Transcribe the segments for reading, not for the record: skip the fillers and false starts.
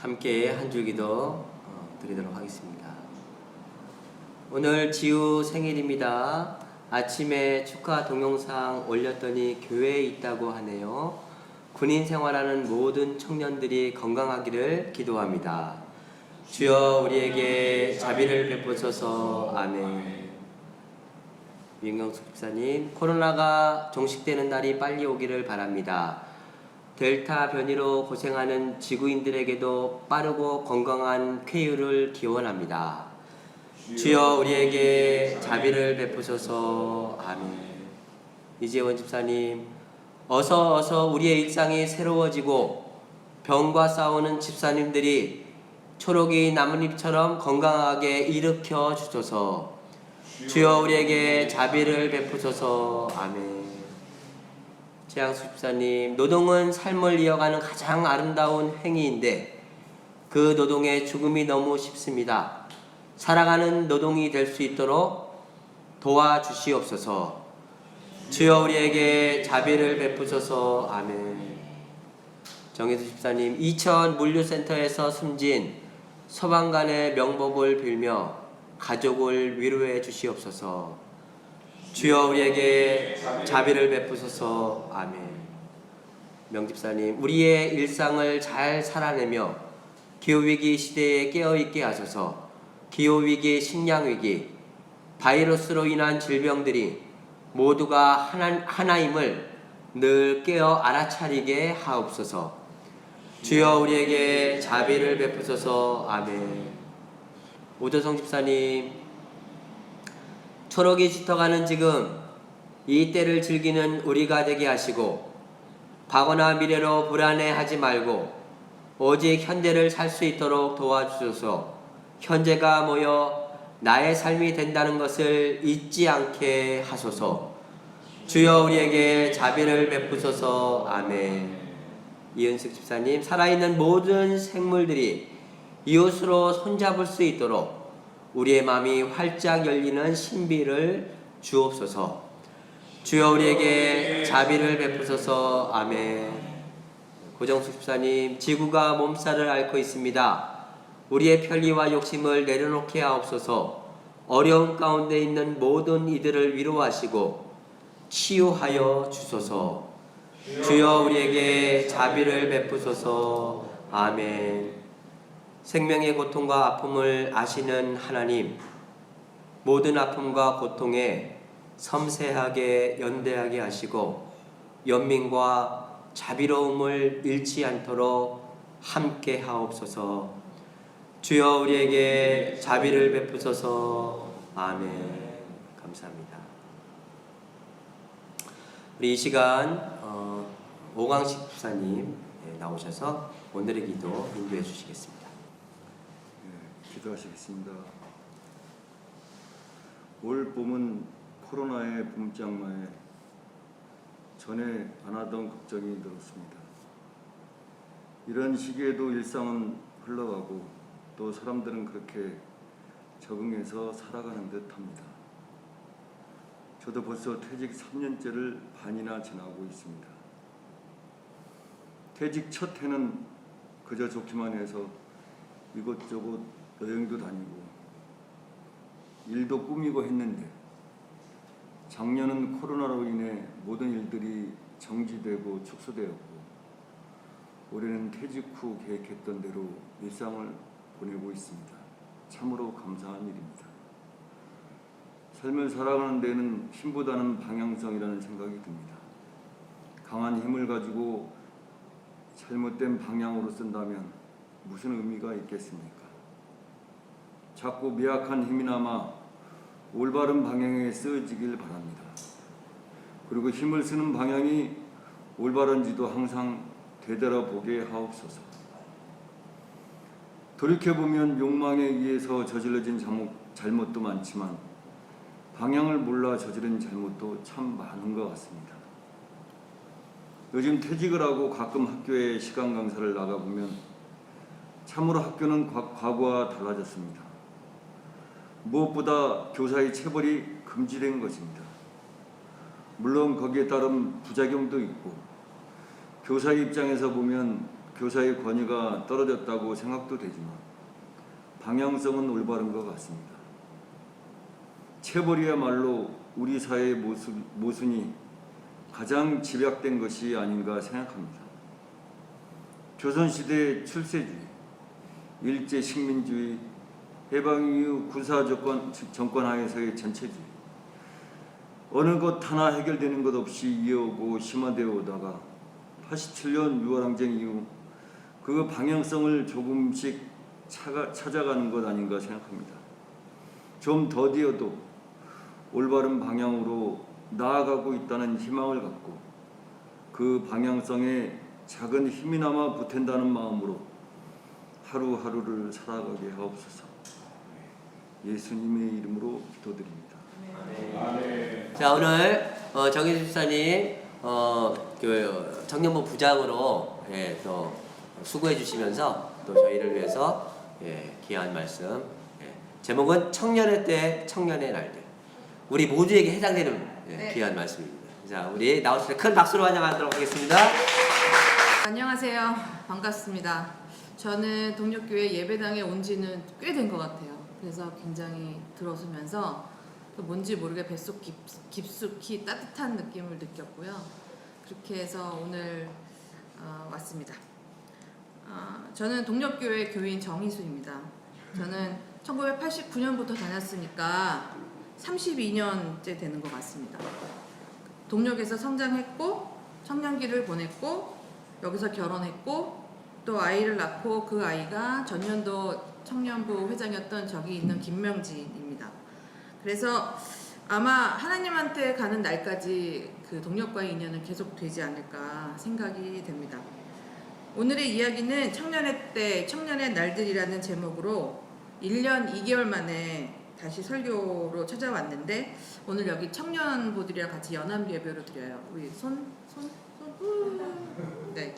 함께 한 줄기도 드리도록 하겠습니다. 오늘 지우 생일입니다. 아침에 축하 동영상 올렸더니 교회에 있다고 하네요. 군인 생활하는 모든 청년들이 건강하기를 기도합니다. 주여 우리에게 자비를 베푸소서. 아멘. 윤경숙 집사님, 코로나가 종식되는 날이 빨리 오기를 바랍니다. 델타 변이로 고생하는 지구인들에게도 빠르고 건강한 쾌유를 기원합니다. 주여 우리에게 자비를 베푸소서. 아멘. 이재원 집사님, 어서 우리의 일상이 새로워지고 병과 싸우는 집사님들이 초록이 나뭇잎처럼 건강하게 일으켜 주소서. 주여 우리에게 자비를 베푸소서. 아멘. 최양수 집사님, 노동은 삶을 이어가는 가장 아름다운 행위인데 그 노동에 죽음이 너무 쉽습니다. 살아가는 노동이 될 수 있도록 도와주시옵소서. 주여 우리에게 자비를 베푸소서. 아멘. 정혜수 집사님, 이천 물류센터에서 숨진 소방관의 명복을 빌며 가족을 위로해 주시옵소서. 주여 우리에게 자비를 베푸소서. 아멘. 명집사님, 우리의 일상을 잘 살아내며 기후위기 시대에 깨어있게 하소서. 기후위기, 식량위기, 바이러스로 인한 질병들이 모두가 하나임을 늘 깨어 알아차리게 하옵소서. 주여 우리에게 자비를 베푸소서. 아멘. 오조성 집사님, 초록이 짙어가는 지금 이 때를 즐기는 우리가 되게 하시고 과거나 미래로 불안해하지 말고 오직 현재를 살 수 있도록 도와주소서. 현재가 모여 나의 삶이 된다는 것을 잊지 않게 하소서. 주여 우리에게 자비를 베푸소서. 아멘. 이은숙 집사님, 살아있는 모든 생물들이 이웃으로 손잡을 수 있도록 우리의 마음이 활짝 열리는 신비를 주옵소서. 주여 우리에게 자비를 베푸소서. 아멘. 고정숙 집사님, 지구가 몸살을 앓고 있습니다. 우리의 편리와 욕심을 내려놓게 하옵소서. 어려운 가운데 있는 모든 이들을 위로하시고 치유하여 주소서. 주여 우리에게 자비를 베푸소서. 아멘. 생명의 고통과 아픔을 아시는 하나님, 모든 아픔과 고통에 섬세하게 연대하게 하시고 연민과 자비로움을 잃지 않도록 함께 하옵소서. 주여 우리에게 자비를 베푸소서. 아멘. 감사합니다. 우리 이 시간 오광식 집사님 나오셔서 오늘의 기도 인도해 주시겠습니다. 기도하시겠습니다. 올 봄은 코로나의 봄장마에 전에 안 하던 걱정이 들었습니다. 이런 시기에도 일상은 흘러가고 또 사람들은 그렇게 적응해서 살아가는 듯합니다. 저도 벌써 퇴직 3년째를 반이나 지나고 있습니다. 퇴직 첫 해는 그저 좋기만 해서 이곳저곳 여행도 다니고 일도 꾸미고 했는데 작년은 코로나로 인해 모든 일들이 정지되고 축소되었고 올해는 퇴직 후 계획했던 대로 일상을 보내고 있습니다. 참으로 감사한 일입니다. 삶을 살아가는 데는 힘보다는 방향성이라는 생각이 듭니다. 강한 힘을 가지고 잘못된 방향으로 쓴다면 무슨 의미가 있겠습니까? 작고 미약한 힘이나마 올바른 방향에 쓰여지길 바랍니다. 그리고 힘을 쓰는 방향이 올바른지도 항상 되돌아보게 하옵소서. 돌이켜보면 욕망에 의해서 저질러진 잘못도 많지만 방향을 몰라 저지른 잘못도 참 많은 것 같습니다. 요즘 퇴직을 하고 가끔 학교에 시간 강사를 나가보면 참으로 학교는 과거와 달라졌습니다. 무엇보다 교사의 체벌이 금지된 것입니다. 물론 거기에 따른 부작용도 있고 교사의 입장에서 보면 교사의 권위가 떨어졌다고 생각도 되지만 방향성은 올바른 것 같습니다. 체벌이야말로 우리 사회의 모순이 가장 집약된 것이 아닌가 생각합니다. 조선시대 출세주의, 일제식민주의, 해방 이후 군사정권 하에서의 전체주의, 어느 것 하나 해결되는 것 없이 이어오고 심화되어 오다가 87년 6월항쟁 이후 그 방향성을 조금씩 찾아가는 것 아닌가 생각합니다. 좀 더디어도 올바른 방향으로 나아가고 있다는 희망을 갖고 그 방향성에 작은 힘이나마 보탠다는 마음으로 하루하루를 살아가게 하옵소서. 예수님의 이름으로 기도드립니다. 자, 오늘 정혜주 집사님 그 청년부 부장으로 또 수고해 주시면서 또 저희를 위해서 귀한 말씀, 제목은 청년의 때 청년의 날들, 우리 모두에게 해당되는 귀한 말씀입니다. 자, 우리 나오실 때 큰 박수로 환영하도록 하겠습니다. 안녕하세요. 반갑습니다. 저는 동력교회 예배당에 온 지는 꽤 된 것 같아요. 그래서 굉장히 들어서면서 뭔지 모르게 뱃속 깊숙이 따뜻한 느낌을 느꼈고요. 그렇게 해서 오늘 왔습니다. 저는 동력교회 교인 정희수입니다. 저는 1989년부터 다녔으니까 32년째 되는 것 같습니다. 동력에서 성장했고 청년기를 보냈고 여기서 결혼했고 또 아이를 낳고 그 아이가 전년도 청년부 회장이었던 저기 있는 김명진입니다. 그래서 아마 하나님한테 가는 날까지 그 동력과의 인연은 계속 되지 않을까 생각이 됩니다. 오늘의 이야기는 청년의 때, 청년의 날들이라는 제목으로 1년 2개월 만에 다시 설교로 찾아왔는데 오늘 여기 청년부들이랑 같이 연합 예배로 드려요. 우리 네.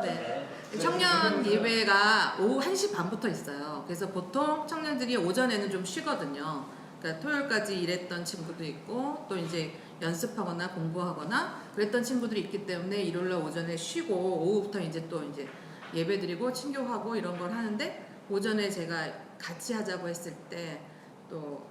네. 청년 예배가 오후 1시 반부터 있어요. 그래서 보통 청년들이 오전에는 좀 쉬거든요. 그러니까 토요일까지 일했던 친구도 있고 또 이제 연습하거나 공부하거나 그랬던 친구들이 있기 때문에 일요일날 오전에 쉬고 오후부터 이제 또 이제 예배드리고 친교하고 이런 걸 하는데 오전에 제가 같이 하자고 했을 때 또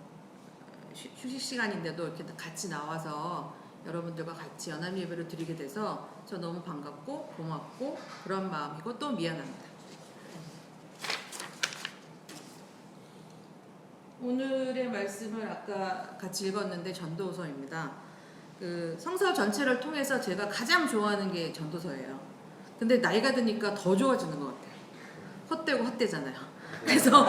휴식 시간인데도 이렇게 같이 나와서 여러분들과 같이 연합 예배를 드리게 돼서 저 너무 반갑고 고맙고 그런 마음이고 또 미안합니다. 오늘의 말씀을 아까 같이 읽었는데 전도서입니다. 그 성서 전체를 통해서 제가 가장 좋아하는 게 전도서예요. 근데 나이가 드니까 더 좋아지는 것 같아요. 헛되고 헛되잖아요. 그래서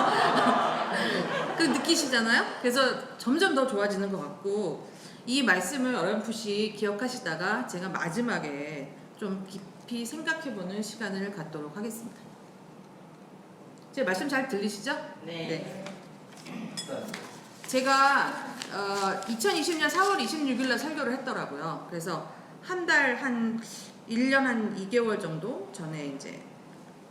그 느끼시잖아요. 그래서 점점 더 좋아지는 것 같고 이 말씀을 어렴풋이 기억하시다가 제가 마지막에 좀 깊이 생각해보는 시간을 갖도록 하겠습니다. 제 말씀 잘 들리시죠? 네. 제가 2020년 4월 26일 날 설교를 했더라고요. 그래서 한 1년 한 2개월 정도 전에 이제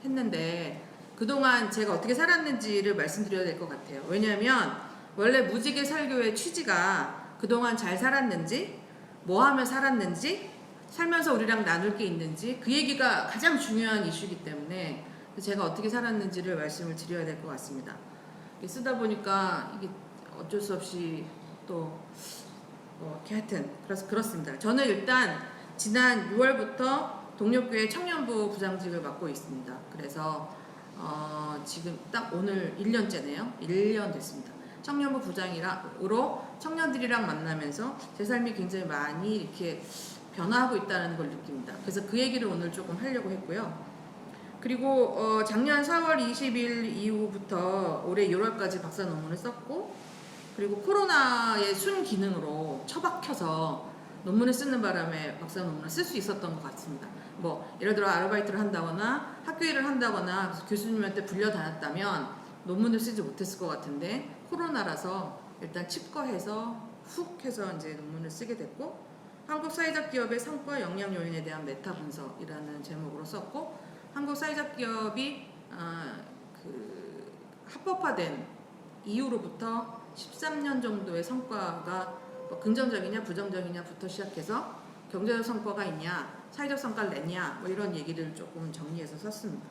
했는데 그동안 제가 어떻게 살았는지를 말씀드려야 될 것 같아요. 왜냐하면 원래 무지개 설교의 취지가 그동안 잘 살았는지 뭐 하며 살았는지 살면서 우리랑 나눌 게 있는지 그 얘기가 가장 중요한 이슈이기 때문에 제가 어떻게 살았는지를 말씀을 드려야 될 것 같습니다. 쓰다 보니까 이게 어쩔 수 없이 또 이렇게 하여튼 그렇습니다. 저는 일단 지난 6월부터 동력교회 청년부 부장직을 맡고 있습니다. 그래서 지금 딱 오늘 1년째네요. 1년 됐습니다. 청년부 부장으로 청년들이랑 만나면서 제 삶이 굉장히 많이 이렇게 변화하고 있다는 걸 느낍니다. 그래서 그 얘기를 오늘 조금 하려고 했고요. 그리고 작년 4월 20일 이후부터 올해 6월까지 박사 논문을 썼고 그리고 코로나의 순기능으로 처박혀서 논문을 쓰는 바람에 박사 논문을 쓸 수 있었던 것 같습니다. 뭐 예를 들어 아르바이트를 한다거나 학교 일을 한다거나 교수님한테 불려 다녔다면 논문을 쓰지 못했을 것 같은데 코로나라서 일단 칩거해서 훅 해서 이제 논문을 쓰게 됐고 한국 사회적 기업의 성과 영향 요인에 대한 메타 분석이라는 제목으로 썼고 한국 사회적 기업이 합법화된 이후로부터 13년 정도의 성과가 뭐 긍정적이냐 부정적이냐부터 시작해서 경제적 성과가 있냐, 사회적 성과를 냈냐, 뭐 이런 얘기를 조금 정리해서 썼습니다.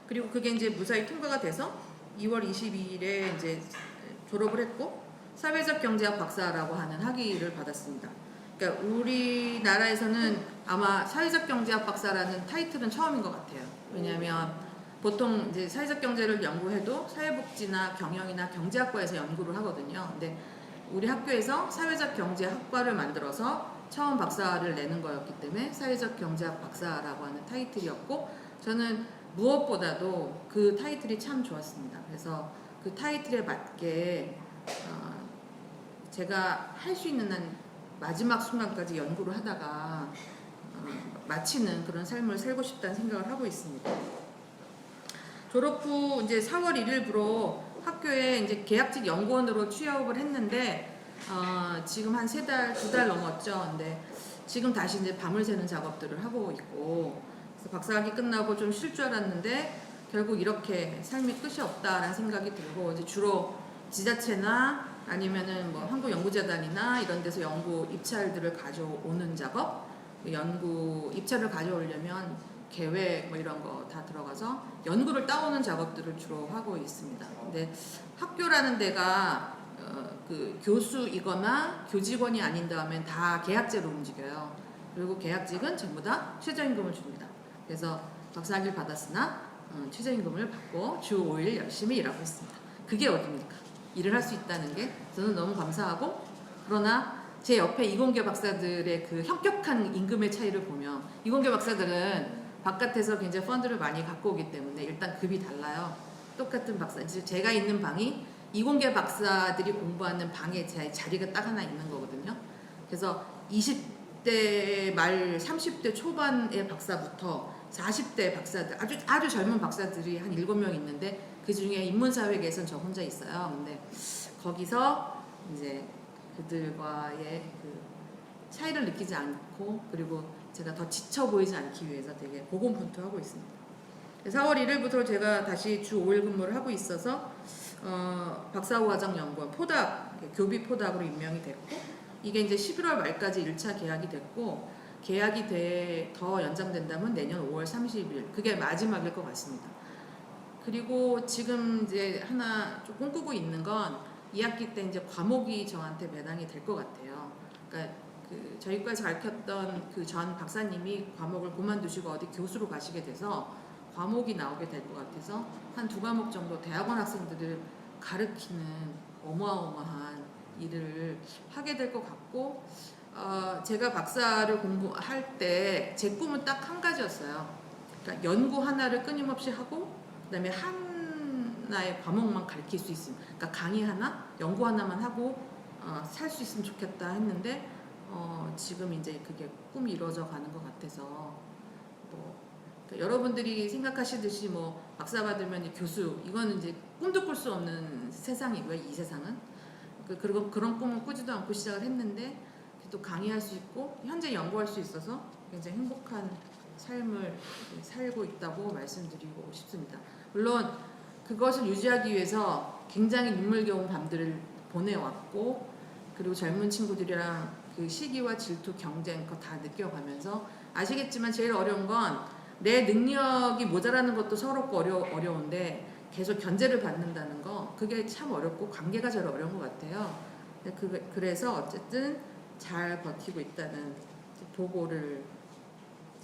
그리고 그게 이제 무사히 통과가 돼서 2월 22일에 이제 졸업을 했고 사회적 경제학 박사라고 하는 학위를 받았습니다. 그러니까 우리나라에서는 아마 사회적 경제학 박사라는 타이틀은 처음인 것 같아요. 왜냐하면 보통 이제 사회적 경제를 연구해도 사회복지나 경영이나 경제학과에서 연구를 하거든요. 근데 우리 학교에서 사회적 경제학과를 만들어서 처음 박사를 내는 거였기 때문에 사회적 경제학 박사라고 하는 타이틀이었고 저는 무엇보다도 그 타이틀이 참 좋았습니다. 그래서 그 타이틀에 맞게 제가 할 수 있는 한 마지막 순간까지 연구를 하다가 마치는 그런 삶을 살고 싶다는 생각을 하고 있습니다. 졸업 후 이제 4월 1일부로 학교에 이제 계약직 연구원으로 취업을 했는데 지금 한 3달, 2달 넘었죠. 근데 지금 다시 이제 밤을 새는 작업들을 하고 있고 그래서 박사학위 끝나고 좀 쉴 줄 알았는데 결국 이렇게 삶의 끝이 없다라는 생각이 들고 이제 주로 지자체나 아니면은 뭐 한국연구재단이나 이런 데서 연구 입찰들을 가져오는 작업, 연구 입찰을 가져오려면 계획 뭐 이런 거 다 들어가서 연구를 따오는 작업들을 주로 하고 있습니다. 근데 학교라는 데가 그 교수이거나 교직원이 아닌다면 다 계약제로 움직여요. 그리고 계약직은 전부 다 최저임금을 줍니다. 그래서 박사학위를 받았으나 최저임금을 받고 주 5일 열심히 일하고 있습니다. 그게 어딥니까? 일을 할 수 있다는 게 저는 너무 감사하고 그러나 제 옆에 이공계 박사들의 그 현격한 임금의 차이를 보면 이공계 박사들은 바깥에서 굉장히 펀드를 많이 갖고 오기 때문에 일단 급이 달라요. 똑같은 박사, 제가 있는 방이 이공계 박사들이 공부하는 방에 제 자리가 딱 하나 있는 거거든요. 그래서 20대 말 30대 초반의 박사부터 40대 박사들, 아주 젊은 박사들이 한 7명 있는데 그 중에 인문사회계에서는 저 혼자 있어요. 근데 거기서 이제 그들과의 그 차이를 느끼지 않고 그리고 제가 더 지쳐 보이지 않기 위해서 되게 고군분투하고 있습니다. 4월 1일부터 제가 다시 주 5일 근무를 하고 있어서 박사후 과정 연구원 포닥, 교비 포닥으로 임명이 됐고 이게 이제 11월 말까지 1차 계약이 됐고 계약이 더 연장된다면 내년 5월 30일 그게 마지막일 것 같습니다. 그리고 지금 이제 하나 좀 꿈꾸고 있는 건 2학기 때 이제 과목이 저한테 배당이 될 것 같아요. 그러니까 그 저희 과에서 가르쳤던 그 전 박사님이 과목을 그만두시고 어디 교수로 가시게 돼서 과목이 나오게 될 것 같아서 한 2과목 정도 대학원 학생들을 가르치는 어마어마한 일을 하게 될 것 같고 제가 박사를 공부할 때 제 꿈은 딱 한 가지였어요. 그러니까 연구 하나를 끊임없이 하고 그다음에 하나의 과목만 가르칠 수 있으면 그러니까 강의 하나, 연구 하나만 하고 살 수 있으면 좋겠다 했는데 지금 이제 그게 꿈이 이루어져 가는 것 같아서 그러니까 여러분들이 생각하시듯이 뭐 박사 받으면 교수 이거는 이제 꿈도 꿀 수 없는 세상이고요. 이 세상은 그리고 그런 꿈은 꾸지도 않고 시작을 했는데 또 강의할 수 있고 현재 연구할 수 있어서 굉장히 행복한 삶을 살고 있다고 말씀드리고 싶습니다. 물론 그것을 유지하기 위해서 굉장히 눈물겨운 밤들을 보내왔고 그리고 젊은 친구들이랑 그 시기와 질투, 경쟁 그거 다 느껴가면서 아시겠지만 제일 어려운 건 내 능력이 모자라는 것도 서럽고 어려운데 계속 견제를 받는다는 거 그게 참 어렵고 관계가 제일 어려운 것 같아요. 그래서 어쨌든 잘 버티고 있다는 보고를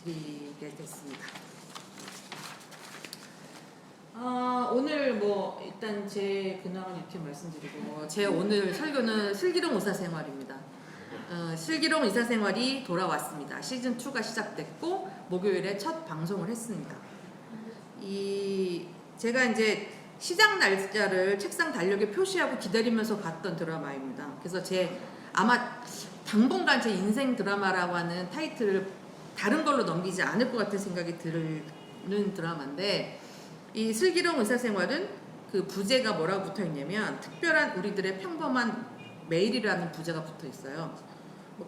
드리게 됐습니다. 오늘 뭐 일단 제 근황을 이렇게 말씀드리고 제 오늘 설교는 슬기로운 의사생활입니다. 슬기로운 의사생활이 돌아왔습니다. 시즌2가 시작됐고 목요일에 첫 방송을 했습니다. 제가 이제 시작 날짜를 책상 달력에 표시하고 기다리면서 봤던 드라마입니다. 그래서 아마 당분간 제 인생 드라마라고 하는 타이틀을 다른 걸로 넘기지 않을 것 같은 생각이 드는 드라마인데 이 슬기로운 의사생활은 그 부제가 뭐라고 붙어 있냐면 특별한 우리들의 평범한 매일이라는 부제가 붙어 있어요.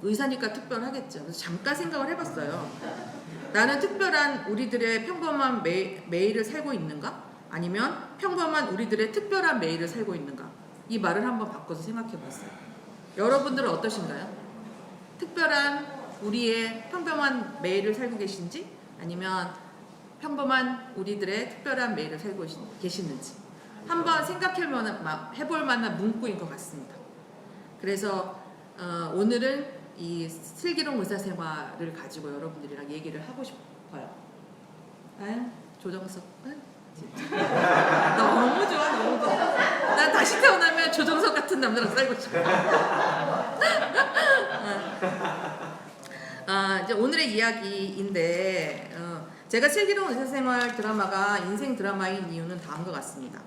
의사니까 특별하겠죠. 그래서 잠깐 생각을 해봤어요. 나는 특별한 우리들의 평범한 매일을 살고 있는가? 아니면 평범한 우리들의 특별한 매일을 살고 있는가? 이 말을 한번 바꿔서 생각해봤어요. 여러분들은 어떠신가요? 특별한 우리의 평범한 매일을 살고 계신지 아니면 평범한 우리들의 특별한 매일을 살고 계시는지 한번 해볼 만한 문구인 것 같습니다. 그래서 오늘은 이 슬기로운 의사생활을 가지고 여러분들이랑 얘기를 하고 싶어요. 조정석 진짜 너무 좋아, 너무 좋아. 난 다시 태어나면 조정석 같은 남자랑 살고 싶어. 이제 오늘의 이야기인데 제가 슬기로운 의사생활 드라마가 인생 드라마인 이유는 다음과 같습니다.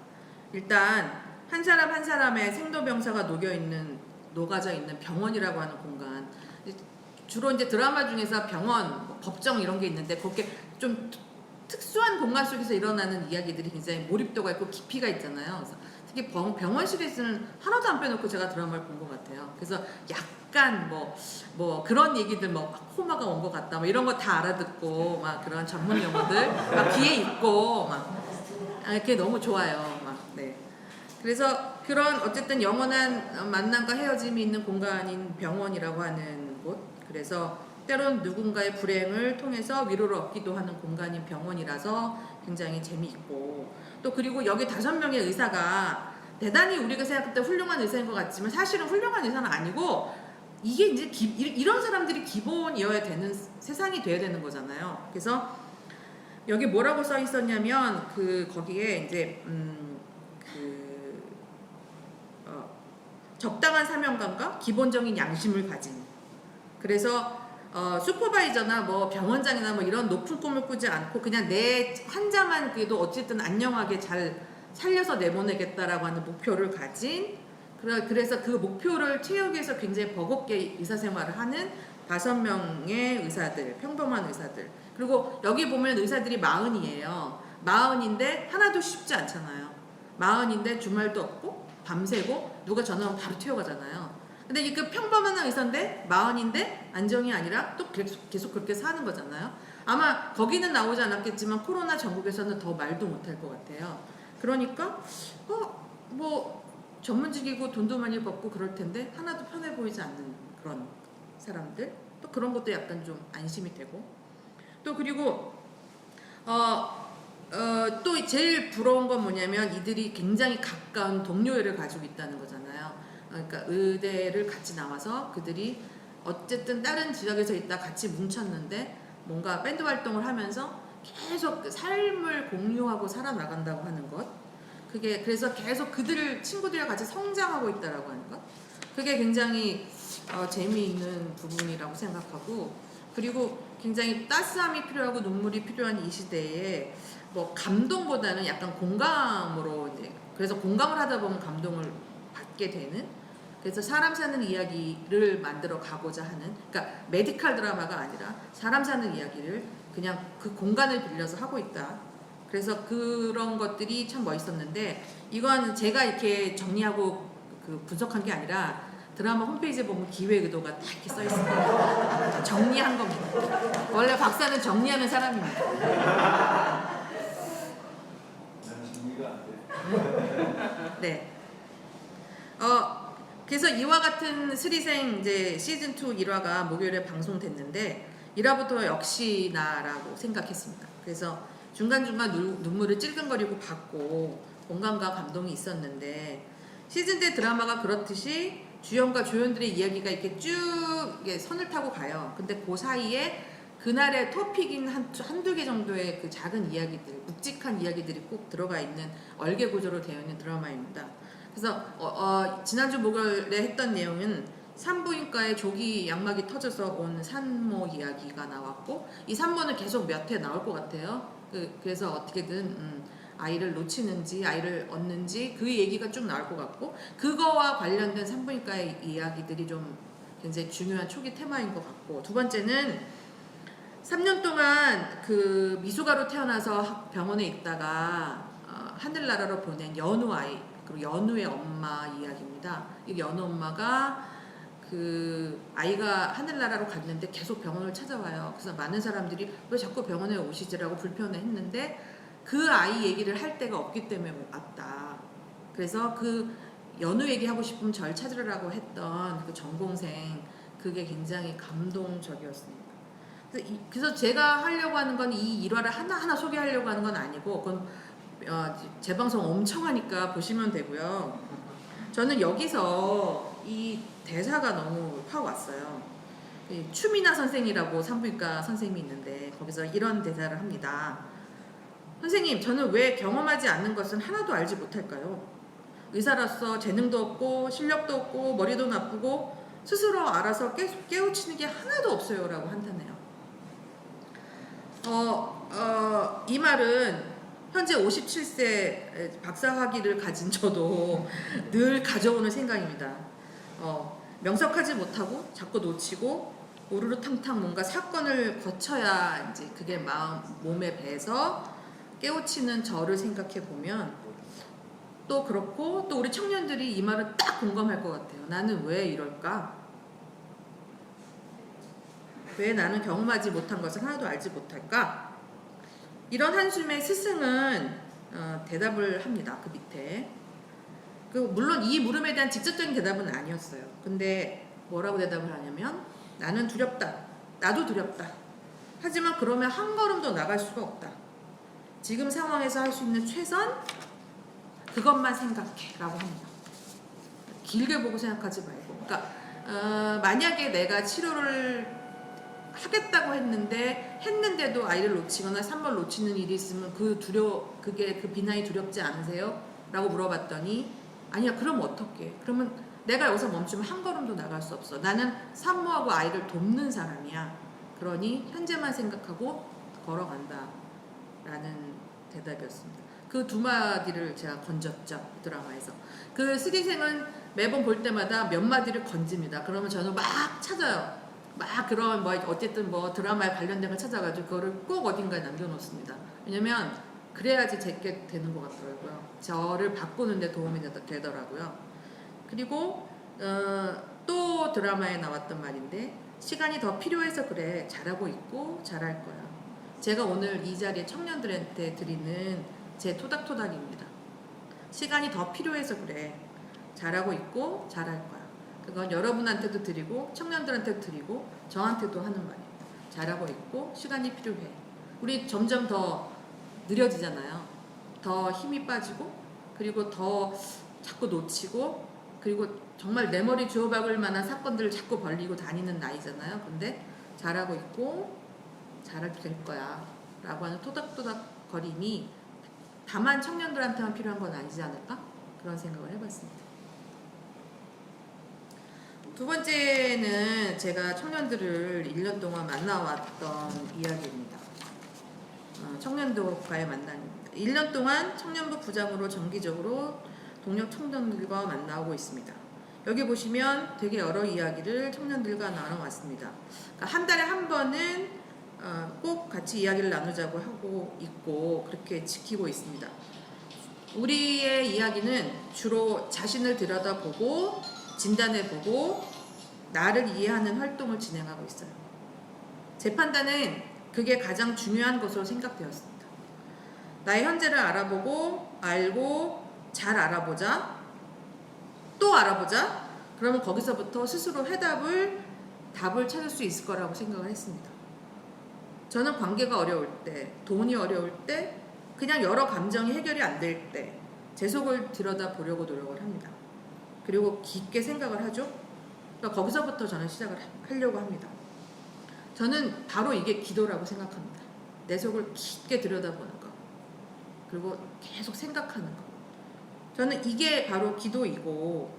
일단 한 사람 한 사람의 생로병사가 녹아져 있는 병원이라고 하는 공간. 주로 이제 드라마 중에서 병원, 뭐 법정 이런 게 있는데 그렇게 좀 특수한 공간 속에서 일어나는 이야기들이 굉장히 몰입도가 있고 깊이가 있잖아요. 그래서 특히 병원 시리즈는 하나도 안 빼놓고 제가 드라마를 본 것 같아요. 그래서 약간 뭐 그런 얘기들 막 코마가 온 것 같다 뭐 이런 거 다 알아듣고 막 그런 전문 용어들 막 귀에 있고 막 그게 너무 좋아요. 네. 그래서 그런 어쨌든 영원한 만남과 헤어짐이 있는 공간인 병원이라고 하는 곳. 그래서 때론 누군가의 불행을 통해서 위로를 얻기도 하는 공간인 병원이라서 굉장히 재미있고 또 그리고 여기 5명의 의사가 대단히 우리가 생각할 때 훌륭한 의사인 것 같지만 사실은 훌륭한 의사는 아니고 이게 이제 이런 사람들이 기본이어야 되는 세상이 돼야 되는 거잖아요. 그래서 여기 뭐라고 써 있었냐면 거기에 이제 적당한 사명감과 기본적인 양심을 가진 그래서 슈퍼바이저나 뭐 병원장이나 뭐 이런 높은 꿈을 꾸지 않고 그냥 내 환자만 그래도 어쨌든 안녕하게 잘 살려서 내보내겠다라고 하는 목표를 가진 그래서 그 목표를 채우기 위해서 굉장히 버겁게 의사생활을 하는 5명의 의사들, 평범한 의사들. 그리고 여기 보면 의사들이 40이에요. 40인데 하나도 쉽지 않잖아요. 40인데 주말도 없고 밤새고 누가 전화하면 바로 튀어가잖아요. 근데 그 평범한 의사인데 40인데 안정이 아니라 또 계속 그렇게 사는 거잖아요. 아마 거기는 나오지 않았겠지만 코로나 전국에서는 더 말도 못할 것 같아요. 그러니까 뭐 전문직이고 돈도 많이 벌고 그럴 텐데 하나도 편해 보이지 않는 그런 사람들. 또 그런 것도 약간 좀 안심이 되고 또 그리고 또 제일 부러운 건 뭐냐면 이들이 굉장히 가까운 동료애를 가지고 있다는 거잖아요. 그러니까 의대를 같이 나와서 그들이 어쨌든 다른 지역에서 있다 같이 뭉쳤는데 뭔가 밴드 활동을 하면서 계속 삶을 공유하고 살아나간다고 하는 것. 그게 그래서 계속 친구들이랑 같이 성장하고 있다라고 하는 것. 그게 굉장히 재미있는 부분이라고 생각하고 그리고 굉장히 따스함이 필요하고 눈물이 필요한 이 시대에 뭐 감동보다는 약간 공감으로 이제 그래서 공감을 하다 보면 감동을 받게 되는 그래서 사람 사는 이야기를 만들어 가고자 하는 그러니까 메디컬 드라마가 아니라 사람 사는 이야기를 그냥 그 공간을 빌려서 하고 있다. 그래서 그런 것들이 참 멋있었는데 이건 제가 이렇게 정리하고 분석한 게 아니라 드라마 홈페이지에 보면 기획 의도가 딱 이렇게 써 있습니다. 정리한 겁니다. 원래 박사는 정리하는 사람입니다. 네. 그래서 이와 같은 스리생 이제 시즌 2 1화가 목요일에 방송됐는데 1화부터 역시나라고 생각했습니다. 그래서 중간중간 눈물을 찔끔거리고 받고 공감과 감동이 있었는데 시즌 때 드라마가 그렇듯이 주연과 조연들의 이야기가 이렇게 쭉 선을 타고 가요. 근데 그 사이에 그날의 토픽인 한두 개 정도의 그 작은 이야기들, 묵직한 이야기들이 꼭 들어가 있는 얼개 구조로 되어 있는 드라마입니다. 그래서 지난주 목요일에 했던 내용은 산부인과에 조기 양막이 터져서 온 산모 이야기가 나왔고 이 산모는 계속 몇 회 나올 것 같아요. 그래서 어떻게든 아이를 놓치는지 아이를 얻는지 그 얘기가 쭉 나올 것 같고 그거와 관련된 산부인과의 이야기들이 좀 굉장히 중요한 초기 테마인 것 같고 두 번째는 3년 동안 그 미숙아로 태어나서 병원에 있다가 하늘나라로 보낸 연우 아이 그리고 연우의 엄마 이야기입니다. 이 연우 엄마가 그 아이가 하늘나라로 갔는데 계속 병원을 찾아와요. 그래서 많은 사람들이 왜 자꾸 병원에 오시지라고 불편해했는데 그 아이 얘기를 할 데가 없기 때문에 왔다. 그래서 그 연우 얘기하고 싶으면 절 찾으라고 했던 그 전공생, 그게 굉장히 감동적이었습니다. 그래서 제가 하려고 하는 건 이 일화를 하나하나 소개하려고 하는 건 아니고, 그건 재방송 엄청 하니까 보시면 되고요. 저는 여기서 이 대사가 너무 확 왔어요. 추미나 선생이라고 산부인과 선생님이 있는데 거기서 이런 대사를 합니다. 선생님, 저는 왜 경험하지 않는 것은 하나도 알지 못할까요? 의사로서 재능도 없고 실력도 없고 머리도 나쁘고 스스로 알아서 깨우치는 게 하나도 없어요 라고 한탄해요. 이 말은 현재 57세 박사학위를 가진 저도 늘 가져오는 생각입니다. 명석하지 못하고 자꾸 놓치고 우르르탕탕 뭔가 사건을 거쳐야 이제 그게 몸에 배서 깨우치는 저를 생각해 보면 또 그렇고, 또 우리 청년들이 이 말을 딱 공감할 것 같아요. 나는 왜 이럴까? 왜 나는 경험하지 못한 것을 하나도 알지 못할까? 이런 한숨에 스승은 대답을 합니다. 그 밑에. 물론 이 물음에 대한 직접적인 대답은 아니었어요. 근데 뭐라고 대답을 하냐면, 나는 두렵다. 나도 두렵다. 하지만 그러면 한 걸음도 나갈 수가 없다. 지금 상황에서 할 수 있는 최선, 그것만 생각해 라고 합니다. 길게 보고 생각하지 말고. 그러니까 만약에 내가 치료를 하겠다고 했는데도 아이를 놓치거나 산모를 놓치는 일이 있으면 그 비난이 두렵지 않으세요? 라고 물어봤더니, 아니야, 그럼 어떡해? 그러면 내가 여기서 멈추면 한 걸음도 나갈 수 없어. 나는 산모하고 아이를 돕는 사람이야. 그러니 현재만 생각하고 걸어간다 라는 대답이었습니다. 그 두 마디를 제가 건졌죠, 드라마에서. 그 스디생은 매번 볼 때마다 몇 마디를 건집니다. 그러면 저는 막 찾아요. 막 그런 어쨌든 드라마에 관련된 걸 찾아가지고 그거를 꼭 어딘가에 남겨놓습니다. 왜냐면 그래야지 제게 되는 것 같더라고요. 저를 바꾸는 데 도움이 되더라고요. 그리고 또 드라마에 나왔던 말인데, 시간이 더 필요해서 그래. 잘하고 있고 잘할 거야. 제가 오늘 이 자리에 청년들한테 드리는 제 토닥토닥입니다. 시간이 더 필요해서 그래. 잘하고 있고 잘할 거야. 그건 여러분한테도 드리고 청년들한테도 드리고 저한테도 하는 말이에요. 잘하고 있고 시간이 필요해. 우리 점점 더 느려지잖아요. 더 힘이 빠지고, 그리고 더 자꾸 놓치고, 그리고 정말 내 머리 주워박을 만한 사건들을 자꾸 벌리고 다니는 나이잖아요. 근데 잘하고 있고 잘할 될 거야 라고 하는 토닥토닥 거림이 다만 청년들한테만 필요한 건 아니지 않을까? 그런 생각을 해봤습니다. 두 번째는 제가 청년들을 1년 동안 만나왔던 이야기입니다. 청년들과의 만남입니다. 1년 동안 청년부 부장으로 정기적으로 동료 청년들과 만나고 있습니다. 여기 보시면 되게 여러 이야기를 청년들과 나눠왔습니다. 그러니까 한 달에 한 번은 꼭 같이 이야기를 나누자고 하고 있고 그렇게 지키고 있습니다. 우리의 이야기는 주로 자신을 들여다보고 진단해보고 나를 이해하는 활동을 진행하고 있어요. 제 판단은 그게 가장 중요한 것으로 생각되었습니다. 나의 현재를 알아보고 알고 잘 알아보자, 또 알아보자. 그러면 거기서부터 스스로 답을 찾을 수 있을 거라고 생각을 했습니다. 저는 관계가 어려울 때, 돈이 어려울 때, 그냥 여러 감정이 해결이 안 될 때 제 속을 들여다보려고 노력을 합니다. 그리고 깊게 생각을 하죠. 그러니까 거기서부터 저는 시작을 하려고 합니다. 저는 바로 이게 기도라고 생각합니다. 내 속을 깊게 들여다보는 거, 그리고 계속 생각하는 거. 저는 이게 바로 기도이고,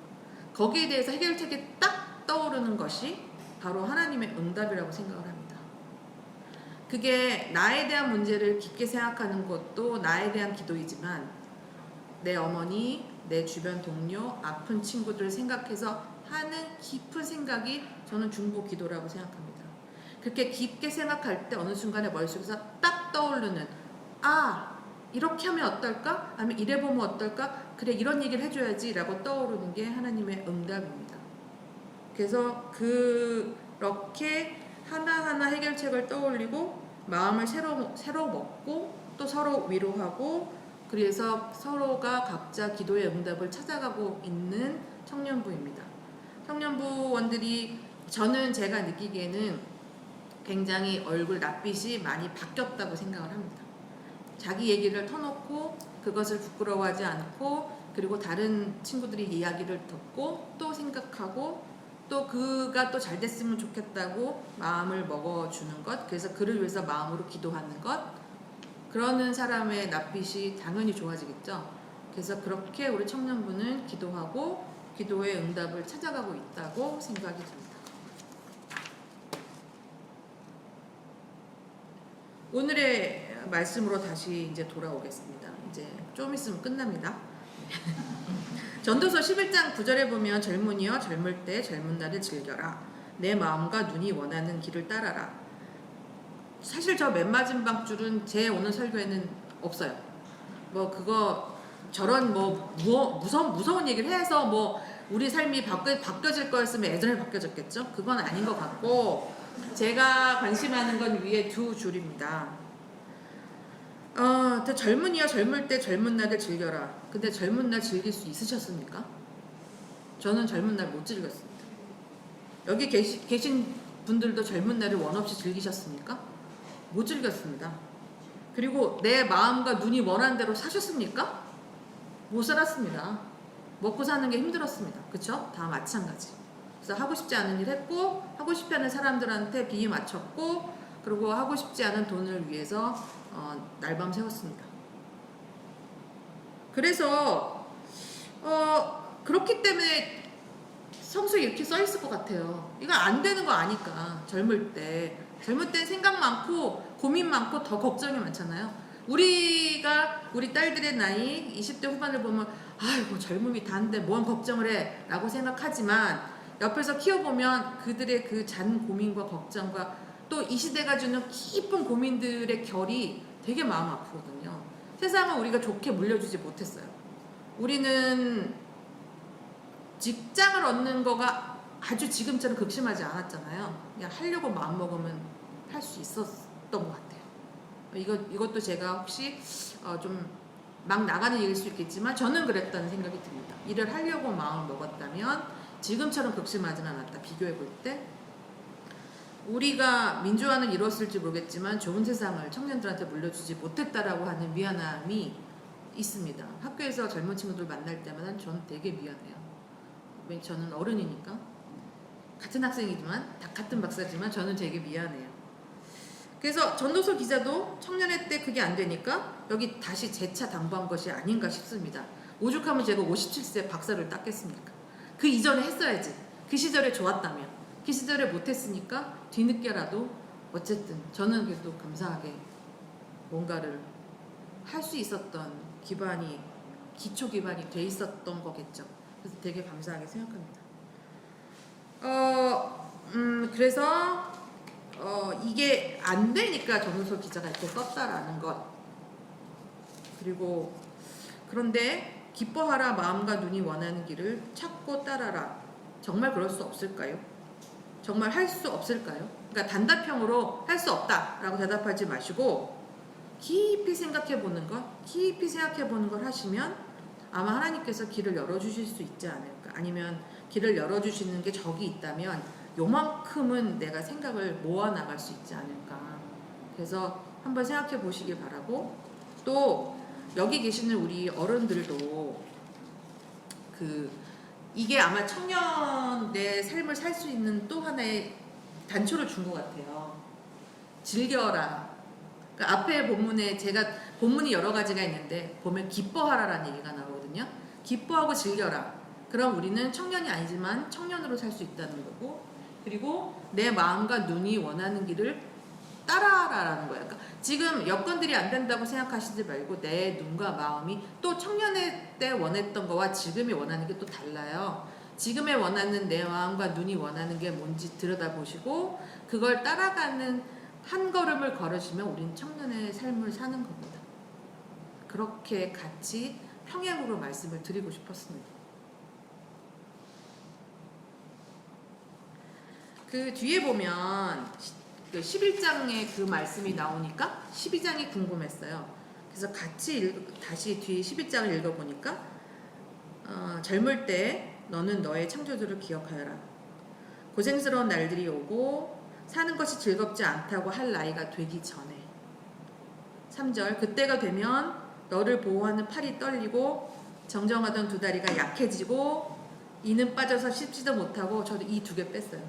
거기에 대해서 해결책이 딱 떠오르는 것이 바로 하나님의 응답이라고 생각을 합니다. 그게 나에 대한 문제를 깊게 생각하는 것도 나에 대한 기도이지만, 내 어머니, 내 주변 동료, 아픈 친구들을 생각해서 하는 깊은 생각이 저는 중보 기도라고 생각합니다. 그렇게 깊게 생각할 때 어느 순간에 머릿속에서 딱 떠오르는, 이렇게 하면 어떨까? 아니면 이래 보면 어떨까? 그래, 이런 얘기를 해줘야지 라고 떠오르는 게 하나님의 응답입니다. 그래서 그렇게 하나하나 해결책을 떠올리고 마음을 새로 먹고 또 서로 위로하고 그래서 서로가 각자 기도의 응답을 찾아가고 있는 청년부입니다. 청년부원들이 저는 제가 느끼기에는 굉장히 얼굴 낯빛이 많이 바뀌었다고 생각을 합니다. 자기 얘기를 터놓고 그것을 부끄러워하지 않고 그리고 다른 친구들이 이야기를 듣고 또 생각하고 또 그가 또 잘 됐으면 좋겠다고 마음을 먹어주는 것, 그래서 그를 위해서 마음으로 기도하는 것, 그러는 사람의 낯빛이 당연히 좋아지겠죠. 그래서 그렇게 우리 청년부는 기도하고 기도의 응답을 찾아가고 있다고 생각이 듭니다. 오늘의 말씀으로 다시 이제 돌아오겠습니다. 이제 좀 있으면 끝납니다. 전도서 11장 9절에 보면 젊은이여 젊을 때 젊은 날을 즐겨라. 내 마음과 눈이 원하는 길을 따라라. 사실 저 맨 마지막 줄은 제 오늘 설교에는 없어요. 뭐 그거 저런 무서운 얘기를 해서 뭐 우리 삶이 바뀌어질 거였으면 예전에 바뀌어졌겠죠? 그건 아닌 것 같고 제가 관심하는 건 위에 두 줄입니다. 젊은이여 젊을 때 젊은 날을 즐겨라. 근데 젊은 날 즐길 수 있으셨습니까? 저는 젊은 날 못 즐겼습니다. 여기 계신 분들도 젊은 날을 원 없이 즐기셨습니까? 못 즐겼습니다. 그리고 내 마음과 눈이 원하는 대로 사셨습니까? 못 살았습니다. 먹고 사는 게 힘들었습니다. 그쵸? 다 마찬가지. 그래서 하고 싶지 않은 일 했고 하고 싶지 않은 사람들한테 비위 맞췄고 그리고 하고 싶지 않은 돈을 위해서 날밤 새웠습니다. 그래서 그렇기 때문에 성수에 이렇게 써 있을 것 같아요. 이거 안 되는 거 아니까. 젊을 때 생각 많고 고민 많고 더 걱정이 많잖아요. 우리 딸들의 나이 20대 후반을 보면 아이고 젊음이 다인데 뭔 걱정을 해 라고 생각하지만 옆에서 키워보면 그들의 그 잔 고민과 걱정과 또 이 시대가 주는 깊은 고민들의 결이 되게 마음 아프거든요. 세상은 우리가 좋게 물려주지 못했어요. 우리는 직장을 얻는 거가 아주 지금처럼 극심하지 않았잖아요. 그냥 하려고 마음먹으면 할 수 있었던 것 같아요. 이것도 제가 혹시 좀 막 나가는 얘기일 수 있겠지만 저는 그랬다는 생각이 듭니다. 일을 하려고 마음을 먹었다면 지금처럼 극심하진 않았다. 비교해 볼 때 우리가 민주화는 이뤘을지 모르겠지만 좋은 세상을 청년들한테 물려주지 못했다라고 하는 미안함이 있습니다. 학교에서 젊은 친구들 만날 때마다 저는 되게 미안해요. 왜 저는 어른이니까 같은 학생이지만 다 같은 박사지만 저는 되게 미안해요. 그래서 전도서 기자도 청년회 때 그게 안 되니까 여기 다시 재차 당부한 것이 아닌가 싶습니다. 오죽하면 제가 57세 박사를 땄겠습니까? 그 이전에 했어야지. 그 시절에 좋았다면. 그 시절에 못했으니까 뒤늦게라도 어쨌든 저는 그래도 감사하게 뭔가를 할 수 있었던 기초 기반이 돼 있었던 거겠죠. 그래서 되게 감사하게 생각합니다. 그래서 이게 안 되니까 전도서 기자가 이렇게 썼다라는 것. 그리고 그런데 기뻐하라 마음과 눈이 원하는 길을 찾고 따라라. 정말 그럴 수 없을까요? 정말 할 수 없을까요? 그러니까 단답형으로 할 수 없다라고 대답하지 마시고 깊이 생각해 보는 걸 하시면 아마 하나님께서 길을 열어주실 수 있지 않을까. 아니면 길을 열어주시는 게 적이 있다면 요만큼은 내가 생각을 모아나갈 수 있지 않을까. 그래서 한번 생각해 보시길 바라고, 또 여기 계시는 우리 어른들도 이게 아마 청년의 삶을 살 수 있는 또 하나의 단초를 준 것 같아요. 즐겨라. 그러니까 앞에 본문이 여러 가지가 있는데 보면 기뻐하라라는 얘기가 나오거든요. 기뻐하고 즐겨라. 그럼 우리는 청년이 아니지만 청년으로 살 수 있다는 거고, 그리고 내 마음과 눈이 원하는 길을 따라라라는 거예요. 그러니까 지금 여건들이 안 된다고 생각하시지 말고 내 눈과 마음이 또 청년의 때 원했던 거와 지금이 원하는 게 또 달라요. 지금에 원하는 내 마음과 눈이 원하는 게 뭔지 들여다보시고 그걸 따라가는 한 걸음을 걸으시면 우린 청년의 삶을 사는 겁니다. 그렇게 같이 평행으로 말씀을 드리고 싶었습니다. 그 뒤에 보면 11장에 그 말씀이 나오니까 12장이 궁금했어요. 그래서 같이 다시 뒤 12장을 읽어보니까 젊을 때 너는 너의 창조주를 기억하여라. 고생스러운 날들이 오고 사는 것이 즐겁지 않다고 할 나이가 되기 전에. 3절 그때가 되면 너를 보호하는 팔이 떨리고 정정하던 두 다리가 약해지고 이는 빠져서 씹지도 못하고. 저도 이 2개 뺐어요.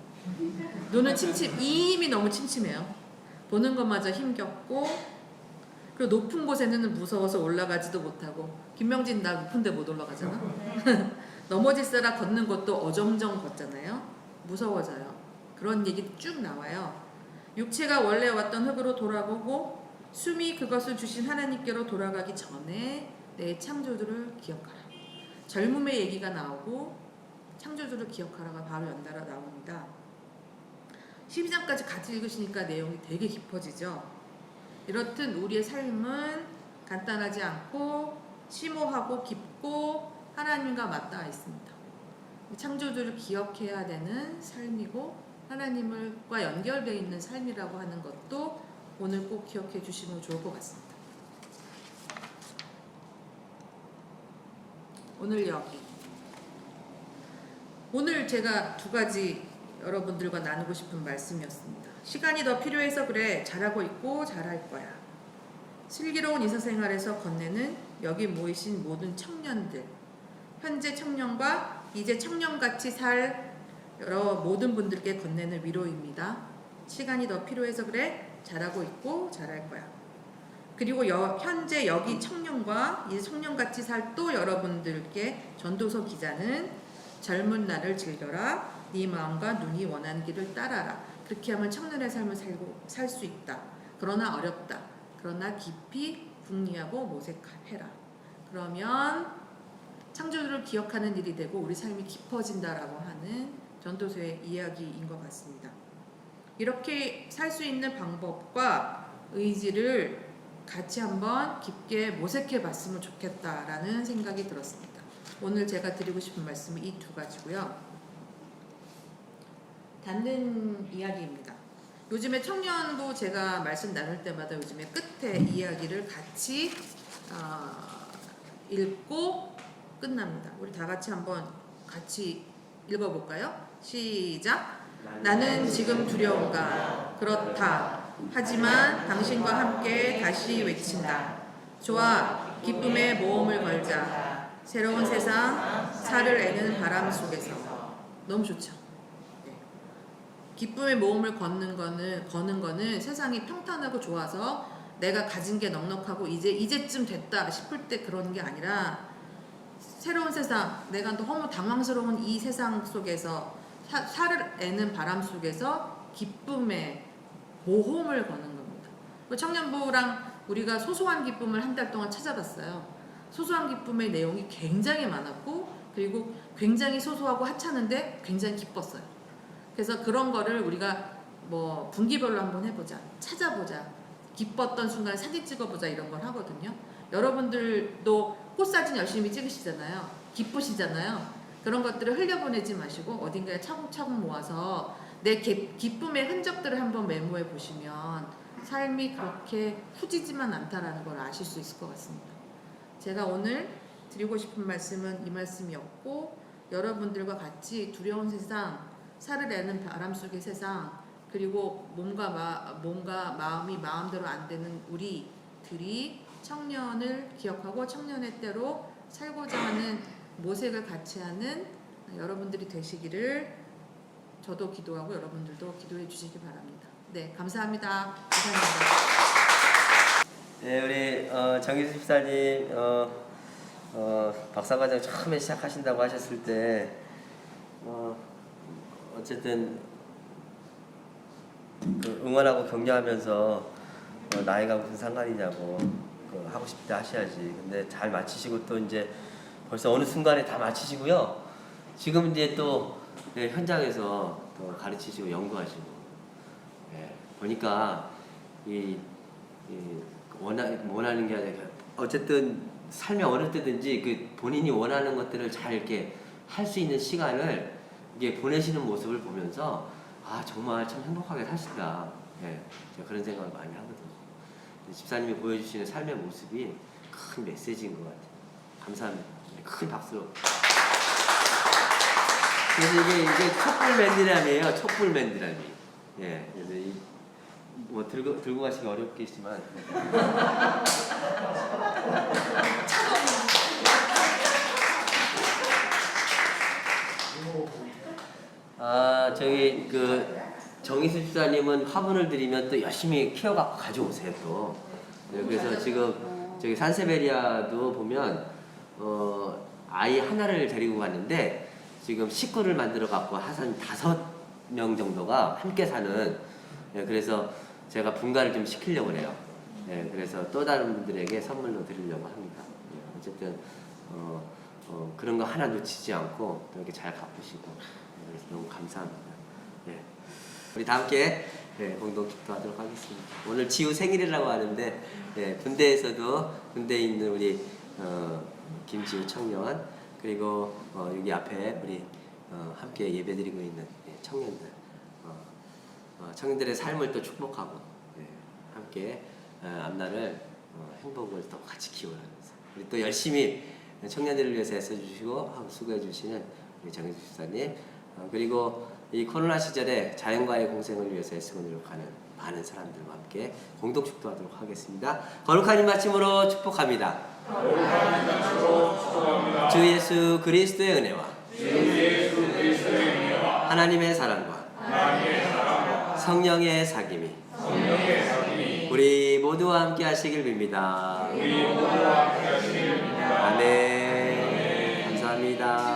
눈은 이미 너무 침침해요. 보는 것마저 힘겹고 그리고 높은 곳에는 무서워서 올라가지도 못하고. 김명진 나 높은 데 못 올라가잖아. 넘어질세라 걷는 것도 어정쩡 걷잖아요. 무서워져요. 그런 얘기 쭉 나와요. 육체가 원래 왔던 흙으로 돌아오고 숨이 그것을 주신 하나님께로 돌아가기 전에 내 창조주를 기억하라. 젊음의 얘기가 나오고 창조주를 기억하라가 바로 연달아 나옵니다. 12장까지 같이 읽으시니까 내용이 되게 깊어지죠. 이렇듯 우리의 삶은 간단하지 않고 심오하고 깊고 하나님과 맞닿아 있습니다. 창조주를 기억해야 되는 삶이고 하나님과 연결되어 있는 삶이라고 하는 것도 오늘 꼭 기억해 주시면 좋을 것 같습니다. 오늘 여기. 오늘 제가 2가지 여러분들과 나누고 싶은 말씀이었습니다. 시간이 더 필요해서 그래. 잘하고 있고 잘할 거야. 슬기로운 이사생활에서 건네는 여기 모이신 모든 청년들, 현재 청년과 이제 청년같이 살 여러 모든 분들께 건네는 위로입니다. 시간이 더 필요해서 그래. 잘하고 있고 잘할 거야. 그리고 현재 여기 청년과 이제 청년같이 살 또 여러분들께 전도서 기자는 젊은 날을 즐겨라. 네 마음과 눈이 원하는 길을 따라라. 그렇게 하면 청년의 삶을 살 수 있다. 그러나 어렵다. 그러나 깊이 궁리하고 모색해라. 그러면 창조주를 기억하는 일이 되고 우리 삶이 깊어진다라고 하는 전도서의 이야기인 것 같습니다. 이렇게 살 수 있는 방법과 의지를 같이 한번 깊게 모색해 봤으면 좋겠다라는 생각이 들었습니다. 오늘 제가 드리고 싶은 말씀은 이 2가지고요. 닿는 이야기입니다. 요즘에 청년부 제가 말씀 나눌 때마다 요즘에 끝에 이야기를 같이 읽고 끝납니다. 우리 다 같이 한번 같이 읽어볼까요? 시작! 나는 지금 두려운가? 그렇다. 하지만 당신과 함께 다시 외친다. 좋아, 기쁨의 모험을 걸자. 새로운 세상, 살을 애는 바람 속에서. 너무 좋죠? 네. 기쁨의 모험을 거는 거는 세상이 평탄하고 좋아서 내가 가진 게 넉넉하고 이제쯤 됐다 싶을 때 그런 게 아니라 새로운 세상, 내가 너무 당황스러운 이 세상 속에서 살을 애는 바람 속에서 기쁨의 모험을 거는 겁니다. 청년부랑 우리가 소소한 기쁨을 한 달 동안 찾아봤어요. 소소한 기쁨의 내용이 굉장히 많았고 그리고 굉장히 소소하고 하찮은데 굉장히 기뻤어요. 그래서 그런 거를 우리가 뭐 분기별로 한번 해보자, 찾아보자, 기뻤던 순간에 사진 찍어보자 이런 걸 하거든요. 여러분들도 꽃사진 열심히 찍으시잖아요. 기쁘시잖아요. 그런 것들을 흘려보내지 마시고 어딘가에 차곡차곡 모아서 내 기쁨의 흔적들을 한번 메모해 보시면 삶이 그렇게 후지지만 않다라는 걸 아실 수 있을 것 같습니다. 제가 오늘 드리고 싶은 말씀은 이 말씀이었고 여러분들과 같이 두려운 세상, 살을 애는 바람 속의 세상, 그리고 몸과 마음이 마음대로 안 되는 우리들이 청년을 기억하고 청년의 때로 살고자 하는 모색을 같이 하는 여러분들이 되시기를 저도 기도하고 여러분들도 기도해 주시기 바랍니다. 네, 감사합니다. 감사합니다. 네, 우리 정희수 집사님 박사과정 처음에 시작하신다고 하셨을 때 어쨌든 그 응원하고 격려하면서 나이가 무슨 상관이냐고 하고 싶다 하셔야지. 근데 잘 마치시고 또 이제 벌써 어느 순간에 다 마치시고요. 지금 이제 또 현장에서 또 가르치시고 연구하시고 보니까 원하는 게 아니라 어쨌든 삶의 어느 때든지 그 본인이 원하는 것들을 잘 이렇게 할 수 있는 시간을 이게 보내시는 모습을 보면서 아 정말 참 행복하게 사신다. 제가 그런 생각을 많이 하거든요. 집사님이 보여주시는 삶의 모습이 큰 메시지인 것 같아요. 감사합니다. 큰 박수로. 그래서 이게 촛불맨디람이에요. 촛불맨디람이. 예, 그래서 뭐 들고 가시기 어렵겠지만. 저기 정희수 집사님은 화분을 드리면 또 열심히 키워갖고 가져오세요 또. 네, 그래서 지금 저기 산세베리아도 보면 아이 하나를 데리고 갔는데 지금 식구를 만들어 갖고 한 5명 정도가 함께 사는. 네, 그래서 제가 분가를 좀 시키려고 그래요. 네, 그래서 또 다른 분들에게 선물로 드리려고 합니다. 네, 어쨌든 그런 거 하나 놓치지 않고 또 이렇게 잘 갚으시고, 그래서 너무 감사합니다. 네. 우리 다 함께 공동 기도하도록 하겠습니다. 오늘 지우 생일이라고 하는데 군대에 있는 우리 김지우 청년, 그리고 여기 앞에 우리 함께 예배드리고 있는 청년들, 청년들의 삶을 또 축복하고 함께 앞날을 행복을 또 같이 기원하면서 우리 또 열심히 청년들을 위해서 애써주시고 수고해주시는 우리 정희수 집사님, 그리고 이 코로나 시절에 자연과의 공생을 위해서 애쓰고 노력하는 많은 사람들과 함께 공동 축도하도록 하겠습니다. 거룩한 이마침으로 축복합니다. 주 예수 그리스도의 은혜와 하나님의 사랑과 성령의 사귐이 우리 모두와 함께 하시길 빕니다. 아멘. 감사합니다.